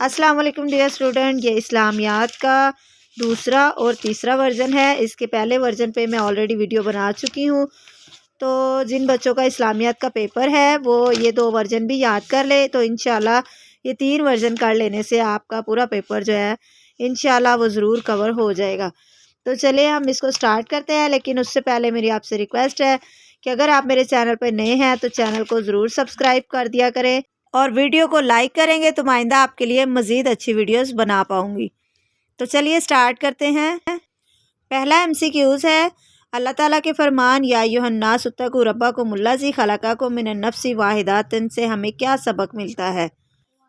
السلام علیکم dear student, یہ اسلامیات کا دوسرا اور تیسرا ورژن ہے۔ اس کے پہلے ورژن پہ میں آلریڈی ویڈیو بنا چکی ہوں، تو جن بچوں کا اسلامیات کا پیپر ہے وہ یہ دو ورژن بھی یاد کر لے، تو انشاءاللہ یہ تین ورژن کر لینے سے آپ کا پورا پیپر جو ہے انشاءاللہ وہ ضرور کور ہو جائے گا۔ تو چلیے ہم اس کو سٹارٹ کرتے ہیں، لیکن اس سے پہلے میری آپ سے ریکویسٹ ہے کہ اگر آپ میرے چینل پہ نئے ہیں تو چینل کو ضرور سبسکرائب کر دیا کریں، اور ویڈیو کو لائک کریں گے تو آئندہ آپ کے لیے مزید اچھی ویڈیوز بنا پاؤں گی۔ تو چلیے سٹارٹ کرتے ہیں۔ پہلا MCQs ہے، اللہ تعالیٰ کے فرمان یا ایھا الناس اتقوا ربکم الذی خلقکم من النفس واحدۃ سے ہمیں کیا سبق ملتا ہے؟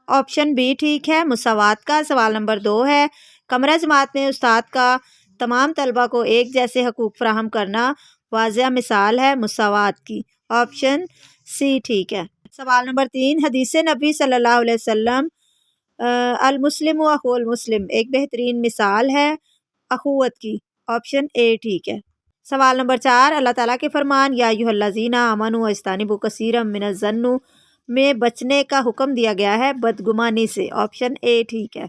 آپشن بی ٹھیک ہے، مساوات کا۔ سوال نمبر 2 ہے، قمرہ جماعت میں استاد کا تمام طلبہ کو ایک جیسے حقوق فراہم کرنا واضح مثال ہے مساوات کی۔ آپشن سی ٹھیک ہے۔ سوال نمبر 3، حدیث نبی صلی اللہ علیہ وسلم المسلم اخو المسلم ایک بہترین مثال ہے اخوت کی۔ آپشن اے ٹھیک ہے۔ سوال نمبر 4، اللہ تعالیٰ کے فرمان یا ایھا الذین آمنوا اجتنبوا کثیرا من الظن میں بچنے کا حکم دیا گیا ہے بدگمانی سے۔ آپشن اے ٹھیک ہے۔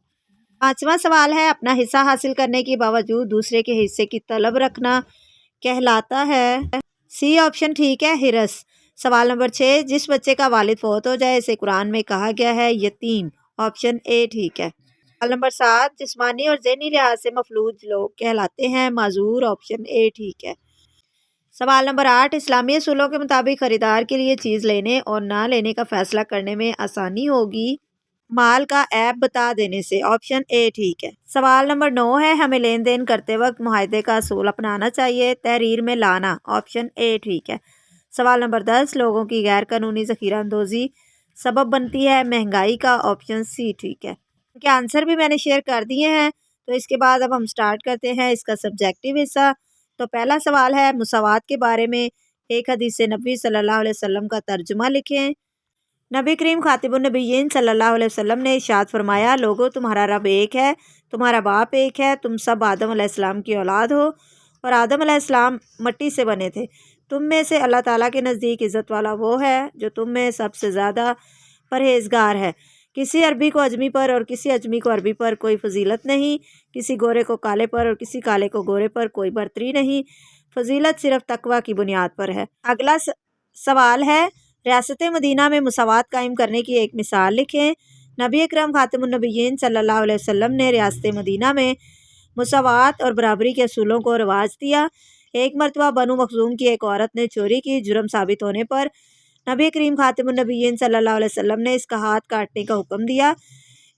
پانچواں سوال ہے، اپنا حصہ حاصل کرنے کے باوجود دوسرے کے حصے کی طلب رکھنا کہلاتا ہے؟ سی آپشن ٹھیک ہے، حرص۔ سوال نمبر 6، جس بچے کا والد فوت ہو جائے اسے قرآن میں کہا گیا ہے یتیم۔ آپشن اے ٹھیک ہے۔ سوال نمبر 7، جسمانی اور ذہنی لحاظ سے مفلوج لوگ کہلاتے ہیں معذور۔ آپشن اے ٹھیک ہے۔ سوال نمبر 8، اسلامی اصولوں کے مطابق خریدار کے لیے چیز لینے اور نہ لینے کا فیصلہ کرنے میں آسانی ہوگی مال کا عیب بتا دینے سے۔ آپشن اے ٹھیک ہے۔ سوال نمبر 9 ہے، ہمیں لین دین کرتے وقت معاہدے کا اصول اپنانا چاہیے تحریر میں لانا۔ آپشن اے ٹھیک ہے۔ سوال نمبر 10، لوگوں کی غیر قانونی ذخیرہ اندوزی سبب بنتی ہے مہنگائی کا۔ آپشن سی ٹھیک ہے۔ ان کے آنسر بھی میں نے شیئر کر دیے ہیں، تو اس کے بعد اب ہم سٹارٹ کرتے ہیں اس کا سبجیکٹیو حصہ۔ تو پہلا سوال ہے، مساوات کے بارے میں ایک حدیث نبی صلی اللہ علیہ وسلم کا ترجمہ لکھیں۔ نبی کریم خاتم النبیین صلی اللہ علیہ وسلم نے ارشاد فرمایا، لوگو تمہارا رب ایک ہے، تمہارا باپ ایک ہے، تم سب آدم علیہ السلام کی اولاد ہو، اور آدم علیہ السلام مٹی سے بنے تھے۔ تم میں سے اللہ تعالیٰ کے نزدیک عزت والا وہ ہے جو تم میں سب سے زیادہ پرہیزگار ہے۔ کسی عربی کو اجمی پر اور کسی اجمی کو عربی پر کوئی فضیلت نہیں، کسی گورے کو کالے پر اور کسی کالے کو گورے پر کوئی برتری نہیں، فضیلت صرف تقویٰ کی بنیاد پر ہے۔ اگلا سوال ہے، ریاست مدینہ میں مساوات قائم کرنے کی ایک مثال لکھیں۔ نبی اکرم خاتم النبیین صلی اللہ علیہ وسلم نے ریاست مدینہ میں مساوات اور برابری کے اصولوں کو رواج دیا۔ ایک مرتبہ بنو مخزوم کی ایک عورت نے چوری کی، جرم ثابت ہونے پر نبی کریم خاتم النبیین صلی اللہ علیہ وسلم نے اس کا ہاتھ کاٹنے کا حکم دیا۔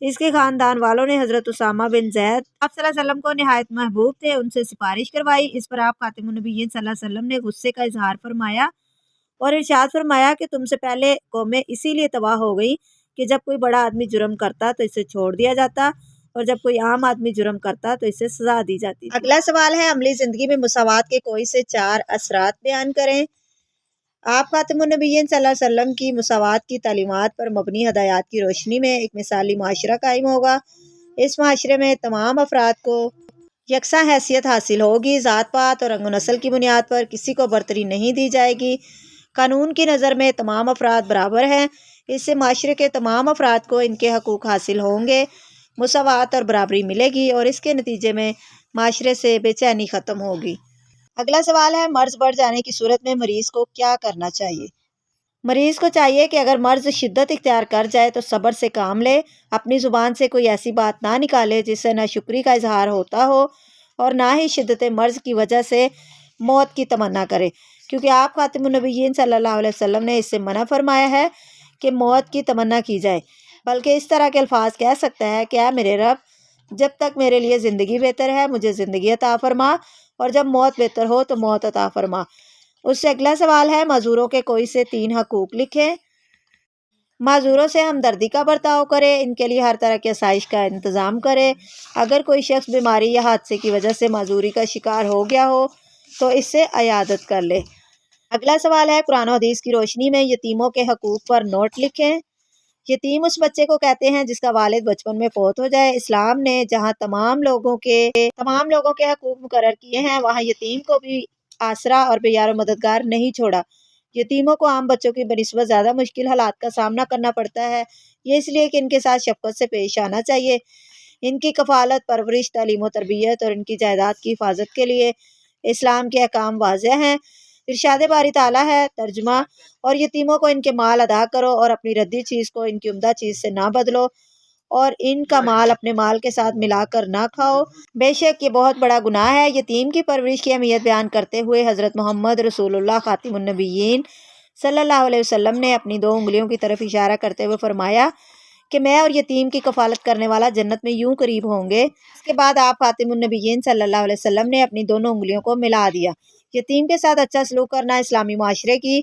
اس کے خاندان والوں نے حضرت اسامہ بن زید آپ صلی اللہ علیہ وسلم کو نہایت محبوب تھے، ان سے سفارش کروائی۔ اس پر آپ خاتم النبیین صلی اللہ علیہ وسلم نے غصے کا اظہار فرمایا اور ارشاد فرمایا کہ تم سے پہلے قومیں اسی لیے تباہ ہو گئی کہ جب کوئی بڑا آدمی جرم کرتا تو اسے چھوڑ دیا جاتا، اور جب کوئی عام آدمی جرم کرتا تو اسے سزا دی جاتی تھی۔ اگلا سوال ہے، عملی زندگی میں مساوات کے کوئی سے 4 اثرات بیان کریں۔ آپ خاتم النبیین صلی اللہ علیہ وسلم کی مساوات کی تعلیمات پر مبنی ہدایات کی روشنی میں ایک مثالی معاشرہ قائم ہوگا۔ اس معاشرے میں تمام افراد کو یکساں حیثیت حاصل ہوگی، ذات پات اور رنگ و نسل کی بنیاد پر کسی کو برتری نہیں دی جائے گی، قانون کی نظر میں تمام افراد برابر ہیں۔ اس سے معاشرے کے تمام افراد کو ان کے حقوق حاصل ہوں گے، مساوات اور برابری ملے گی، اور اس کے نتیجے میں معاشرے سے بے چینی ختم ہوگی۔ اگلا سوال ہے، مرض بڑھ جانے کی صورت میں مریض کو کیا کرنا چاہیے؟ مریض کو چاہیے کہ اگر مرض شدت اختیار کر جائے تو صبر سے کام لے، اپنی زبان سے کوئی ایسی بات نہ نکالے جس سے نہ شکری کا اظہار ہوتا ہو اور نہ ہی شدت مرض کی وجہ سے موت کی تمنا کرے، کیونکہ آپ خاتم النبیین صلی اللہ علیہ وسلم نے اس سے منع فرمایا ہے کہ موت کی تمنا کی جائے، بلکہ اس طرح کے الفاظ کہہ سکتا ہے کہ اے میرے رب، جب تک میرے لیے زندگی بہتر ہے مجھے زندگی عطا فرما، اور جب موت بہتر ہو تو موت عطا فرما۔ اس سے اگلا سوال ہے، معذوروں کے کوئی سے 3 حقوق لکھیں۔ معذوروں سے ہمدردی کا برتاؤ کرے، ان کے لیے ہر طرح کی آسائش کا انتظام کرے۔ اگر کوئی شخص بیماری یا حادثے کی وجہ سے معذوری کا شکار ہو گیا ہو تو اس سے عیادت کر لے۔ اگلا سوال ہے، قرآن و حدیث کی روشنی میں یتیموں کے حقوق پر نوٹ لکھیں۔ یتیم اس بچے کو کہتے ہیں جس کا والد بچپن میں فوت ہو جائے۔ اسلام نے جہاں تمام لوگوں کے حقوق مقرر کیے ہیں، وہاں یتیم کو بھی آسرا اور بے یار و مددگار نہیں چھوڑا، یتیموں کو عام بچوں کی بنسبت زیادہ مشکل حالات کا سامنا کرنا پڑتا ہے، یہ اس لیے کہ ان کے ساتھ شفقت سے پیش آنا چاہیے۔ ان کی کفالت، پرورش، تعلیم و تربیت اور ان کی جائیداد کی حفاظت کے لیے اسلام کے احکام واضح ہیں۔ ارشاد باری تعالیٰ ہے، ترجمہ: اور یتیموں کو ان کے مال ادا کرو اور اپنی ردی چیز کو ان کی عمدہ چیز سے نہ بدلو، اور ان کا مال اپنے مال کے ساتھ ملا کر نہ کھاؤ، بے شک یہ بہت بڑا گناہ ہے۔ یتیم کی پرورش کی اہمیت بیان کرتے ہوئے حضرت محمد رسول اللہ خاتم النبیین صلی اللہ علیہ وسلم نے اپنی 2 انگلیوں کی طرف اشارہ کرتے ہوئے فرمایا کہ میں اور یتیم کی کفالت کرنے والا جنت میں یوں قریب ہوں گے۔ اس کے بعد آپ خاتم النبیین صلی اللہ علیہ وسلم نے اپنی دونوں انگلیوں کو ملا دیا۔ یتیم کے ساتھ اچھا سلوک کرنا اسلامی معاشرے کی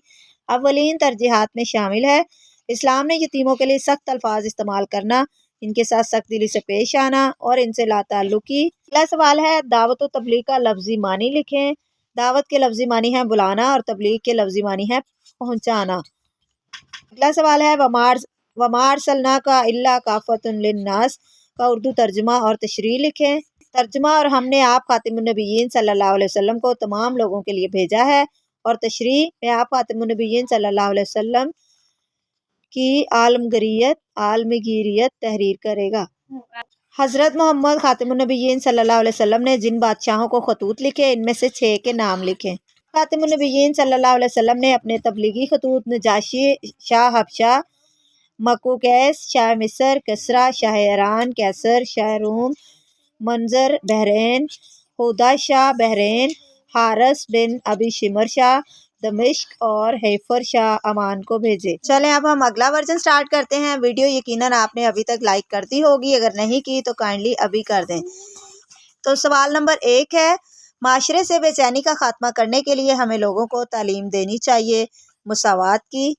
اولین ترجیحات میں شامل ہے۔ اسلام نے یتیموں کے لیے سخت الفاظ استعمال کرنا، ان کے ساتھ سخت دلی سے پیش آنا اور ان سے لا تعلقی۔ اگلا سوال ہے، دعوت و تبلیغ کا لفظی معنی لکھیں۔ دعوت کے لفظی معنی ہے بلانا اور تبلیغ کے لفظی معنی ہے پہنچانا۔ اگلا سوال ہے، وَمَا أَرْسَلْنَاكَ إِلَّا كَافَّةً لِلنَّاسِ کا اردو ترجمہ اور تشریح لکھیں۔ ترجمہ: اور ہم نے آپ خاتم النبیین صلی اللہ علیہ وسلم کو تمام لوگوں کے لیے بھیجا ہے، اور تشریح میں آپ خاتم النبیین صلی اللہ علیہ وسلم کی عالمگیریت تحریر کرے گا۔ حضرت محمد خاتم النبیین صلی اللہ علیہ وسلم نے جن بادشاہوں کو خطوط لکھے ان میں سے 6 کے نام لکھیں۔ خاتم النبیین صلی اللہ علیہ وسلم نے اپنے تبلیغی خطوط نجاشی شاہ حبشہ، مقوقیس شاہ مصر، کسریٰ شاہ ایران، قیصر شاہ روم، منظر بحرین، ہودہ شاہ بحرین، حارث بن ابی شمر شاہ دمشق اور حیفر شاہ عمان کو بھیجے۔ چلیں اب ہم اگلا ورژن سٹارٹ کرتے ہیں۔ ویڈیو یقیناً آپ نے ابھی تک لائک کر دی ہوگی، اگر نہیں کی تو کائنڈلی ابھی کر دیں۔ تو سوال نمبر 1 ہے، معاشرے سے بے چینی کا خاتمہ کرنے کے لیے ہمیں لوگوں کو تعلیم دینی چاہیے مساوات کی۔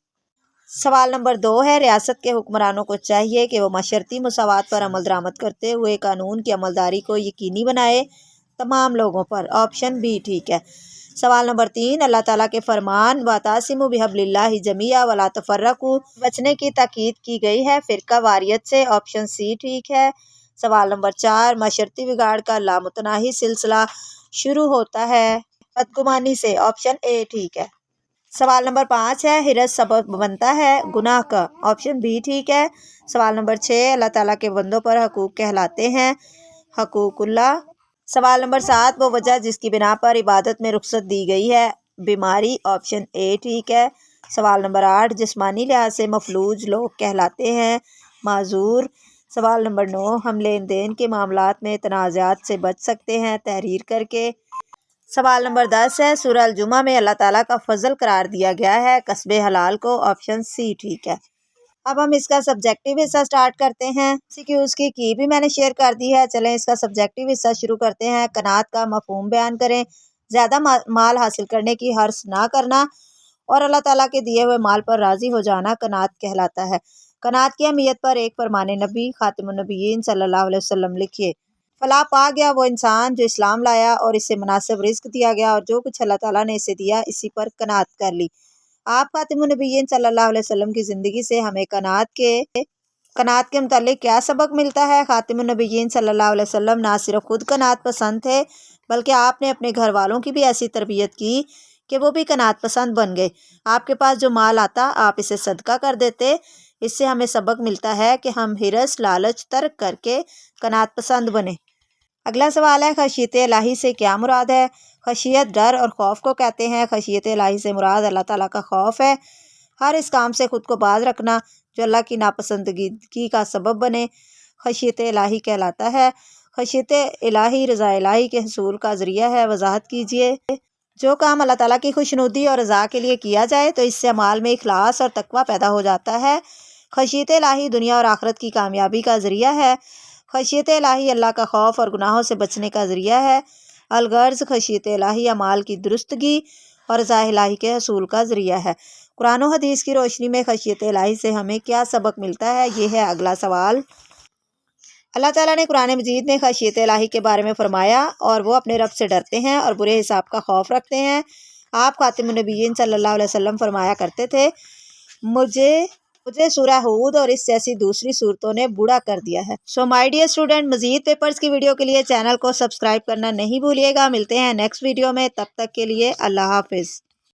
سوال نمبر 2 ہے، ریاست کے حکمرانوں کو چاہیے کہ وہ معاشرتی مساوات پر عمل درآمد کرتے ہوئے قانون کی عملداری کو یقینی بنائے تمام لوگوں پر۔ آپشن بی ٹھیک ہے۔ سوال نمبر 3، اللہ تعالیٰ کے فرمان وَاعْتَصِمُوا بِحَبْلِ اللَّهِ جَمِيعًا وَلَا تَفَرَّقُوا بچنے کی تاکید کی گئی ہے فرقہ واریت سے۔ آپشن سی ٹھیک ہے۔ سوال نمبر 4، معاشرتی بگاڑ کا لامتناہی سلسلہ شروع ہوتا ہے بدگمانی سے۔ آپشن اے ٹھیک ہے۔ سوال نمبر 5 ہے، حرص سبب بنتا ہے گناہ کا۔ آپشن بی ٹھیک ہے۔ سوال نمبر 6، اللہ تعالیٰ کے بندوں پر حقوق کہلاتے ہیں حقوق اللہ۔ سوال نمبر 7، وہ وجہ جس کی بنا پر عبادت میں رخصت دی گئی ہے بیماری۔ آپشن اے ٹھیک ہے۔ سوال نمبر 8، جسمانی لحاظ سے مفلوج لوگ کہلاتے ہیں معذور۔ سوال نمبر 9، ہم لین دین کے معاملات میں تنازعات سے بچ سکتے ہیں تحریر کر کے۔ سوال نمبر 10 ہے، سورہ الجمعہ میں اللہ تعالیٰ کا فضل قرار دیا گیا ہے کسب حلال کو۔ آپشن سی ٹھیک ہے۔ اب ہم اس کا سبجیکٹیو حصہ سٹارٹ کرتے ہیں۔ اس کی بھی میں نے شیئر کر دی ہے۔ چلیں اس کا سبجیکٹیو حصہ شروع کرتے ہیں۔ قناعت کا مفہوم بیان کریں۔ زیادہ مال حاصل کرنے کی حرص نہ کرنا اور اللہ تعالیٰ کے دیے ہوئے مال پر راضی ہو جانا قناعت کہلاتا ہے۔ قناعت کی اہمیت پر ایک فرمان نبی خاتم النبیین صلی اللہ علیہ وسلم لکھیے۔ فلاح پا گیا وہ انسان جو اسلام لایا اور اسے مناسب رزق دیا گیا، اور جو کچھ اللہ تعالیٰ نے اسے دیا اسی پر قناعت کر لی۔ آپ خاتم النبیین صلی اللہ علیہ وسلم کی زندگی سے ہمیں قناعت کے متعلق کیا سبق ملتا ہے؟ خاتم النبیین صلی اللہ علیہ وسلم نہ صرف خود قناعت پسند تھے بلکہ آپ نے اپنے گھر والوں کی بھی ایسی تربیت کی کہ وہ بھی قناعت پسند بن گئے۔ آپ کے پاس جو مال آتا آپ اسے صدقہ کر دیتے۔ اس سے ہمیں سبق ملتا ہے کہ ہم حرص لالچ ترک کر کے قناعت پسند بنیں۔ اگلا سوال ہے، خشیت الہی سے کیا مراد ہے؟ خشیت ڈر اور خوف کو کہتے ہیں۔ خشیت الہی سے مراد اللہ تعالیٰ کا خوف ہے، ہر اس کام سے خود کو باز رکھنا جو اللہ کی ناپسندگی کا سبب بنے خشیت الہی کہلاتا ہے۔ خشیت الہی رضا الہی کے حصول کا ذریعہ ہے۔ وضاحت کیجیے۔ جو کام اللہ تعالیٰ کی خوشنودی اور رضا کے لیے کیا جائے تو اس سے اعمال میں اخلاص اور تقویٰ پیدا ہو جاتا ہے۔ خشیت الہی دنیا اور آخرت کی کامیابی کا ذریعہ ہے۔ خشیت الہی اللہ کا خوف اور گناہوں سے بچنے کا ذریعہ ہے۔ الغرض خشیت الہی اعمال کی درستگی اور رضا الہی کے حصول کا ذریعہ ہے۔ قرآن و حدیث کی روشنی میں خشیت الہی سے ہمیں کیا سبق ملتا ہے؟ یہ ہے اگلا سوال۔ اللہ تعالیٰ نے قرآن مجید میں خشیت الہی کے بارے میں فرمایا اور وہ اپنے رب سے ڈرتے ہیں اور برے حساب کا خوف رکھتے ہیں۔ آپ خاتم النبیین صلی اللہ علیہ وسلم فرمایا کرتے تھے، مجھے سورہ ہود اور اس جیسی دوسری صورتوں نے بوڑھا کر دیا ہے۔ سو مائی ڈیئر اسٹوڈنٹ، مزید پیپرز کی ویڈیو کے لیے چینل کو سبسکرائب کرنا نہیں بھولیے گا۔ ملتے ہیں نیکسٹ ویڈیو میں، تب تک کے لیے اللہ حافظ۔